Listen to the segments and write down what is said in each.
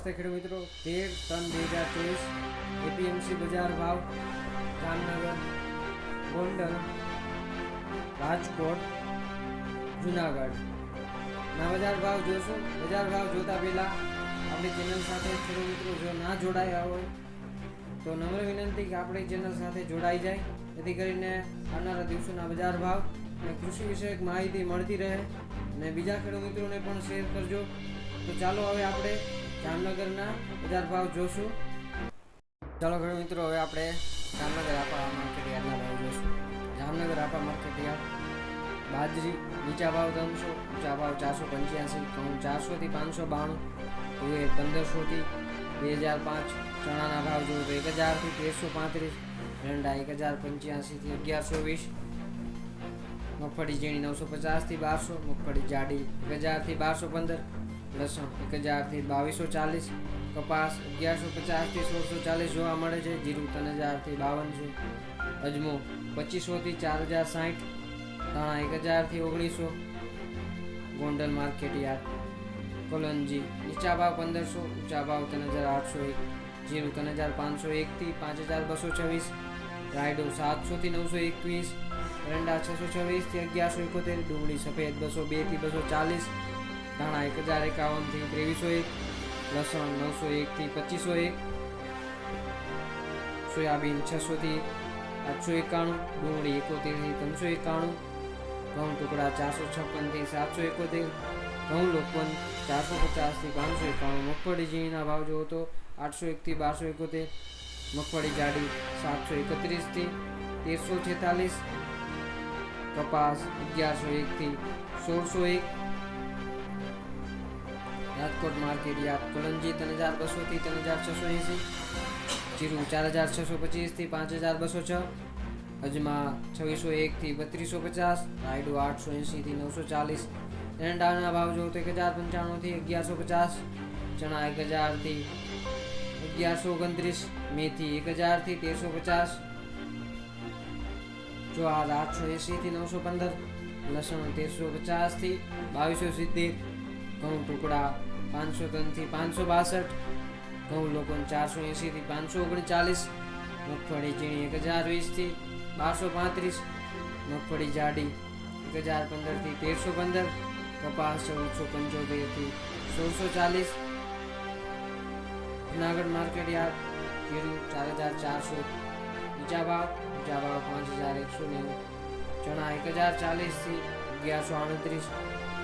નમસ્તે ખેડૂત મિત્રો, 13/3/2023 એપીએમસી બજાર ભાવ જામનગર, ગોંડલ, રાજકોટ, જુનાગઢ ના બજાર ભાવ જોશું। બજાર ભાવ જોતા પહેલા આપણી ચેનલ સાથે ખેડૂત મિત્રો જો ના જોડાયા હોય તો નમ્ર વિનંતી કે આપણી ચેનલ સાથે જોડાઈ જાય, જેથી કરીને આવનારા દિવસોના બજાર ભાવ અને કૃષિ વિષયક માહિતી મળતી રહે અને બીજા ખેડૂત મિત્રોને પણ શેર કરજો। તો ચાલો હવે આપણે જામનગરના બજાર ભાવ જોશું। ચાલો ખેડૂત મિત્રો, હવે આપણે જામનગર આપા માર્કેટ યાર્ડના ભાવ જોશું। જામનગર આપા માર્કેટ યાર્ડ બાજરી નીચા ભાવ 300, ઊંચા ભાવ 485, ઘઉં 400 થી 592, તુવેર 1500 થી 2005, ચણાના ભાવ જોવો તો 1000 થી 1335, એરંડા 1085 થી 1120, મગફળી ઝીણી 950 થી 1200, મગફળી જાડી 1000 થી 1215, લસણ 1000 થી 2240, કપાસ 1150 થી 1640 જોવા મળે છે। જીરું 3000 થી 5200, અજમો 2500 થી 4060, ધાણા 1000 થી 1900, ગોંડલ માર્કેટ યાર્ડ કોલંજી નીચા ભાવ 1500, ઊંચા ભાવ 3801, જીરું 3501 થી 5226, રાયડો 700 થી 921, એરંડા 626 થી 1171, ડુંગળી સફેદ 202 થી 240, ધાણા 1051 થી 2301, લસણ 901 થી 2501, સોયાબીન 600 થી 891, ડુંગળી 71 થી 391, ઘઉં ટુકડા 456 થી 771, ઘઉં લોકવન 450 થી 591, મગફળી ઝીણીના ભાવ જોવો તો 801 થી 1271, મગફળી જાડી 731 થી 1346, કપાસ 1101 થી 1601, રાજકોટ માર્કેટ યાર્ડ કોલંજી 3200 થી 3680, જીરું 4625 થી 5206, અજમા 2601 થી 3250, રાયડો 880 થી 940, એરંડાના ભાવ જોવો તો 1095 થી 1150, ચણા 1000 થી 1129, મેથી 1000 થી 1350, ज्वार 880 થી 915, લસણ 1350 થી 2270, ઘઉં ટુકડા 503 થી 562, ઘઉં લોકવન 480 થી 539, મગફળી ઝીણી 1020 થી 1235, મગફળી જાડી 1015 થી 1315, કપાસ 1475 થી 1640, જુનાગઢ માર્કેટ યાર્ડ જીરું 4400, ઊંચા ભાવ 5190, ચણા 1040 થી 1138,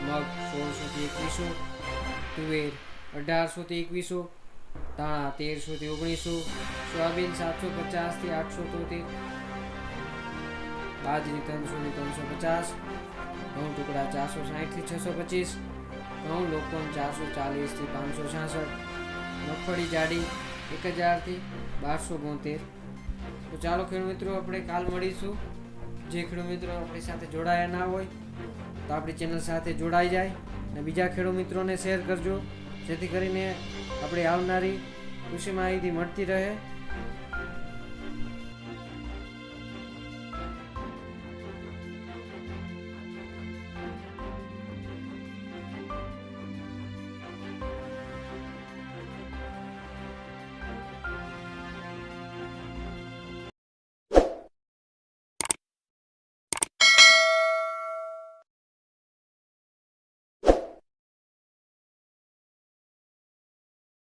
મગ 1600 થી 2100, તુવેર 1800 થી 2100, ધાણા 1300 થી 1900, સોયાબીન 750 થી 873, બાજરી 300 થી 350, ઘઉં ટુકડા 460 થી 625, ઘઉં લોકવન 440 થી 566, મગફળી જાડી 1000 થી 1272। તો ચાલો ખેડૂત મિત્રો, આપણે કાલ મળીશું। જે ખેડૂત મિત્રો આપણી સાથે જોડાયા ના હોય તો આપણી ચેનલ સાથે જોડાઈ જાય અને બીજા ખેડૂત મિત્રોને શેર કરજો, જેથી કરીને આપણે આવનારી કૃષિ માહિતી મળતી રહે।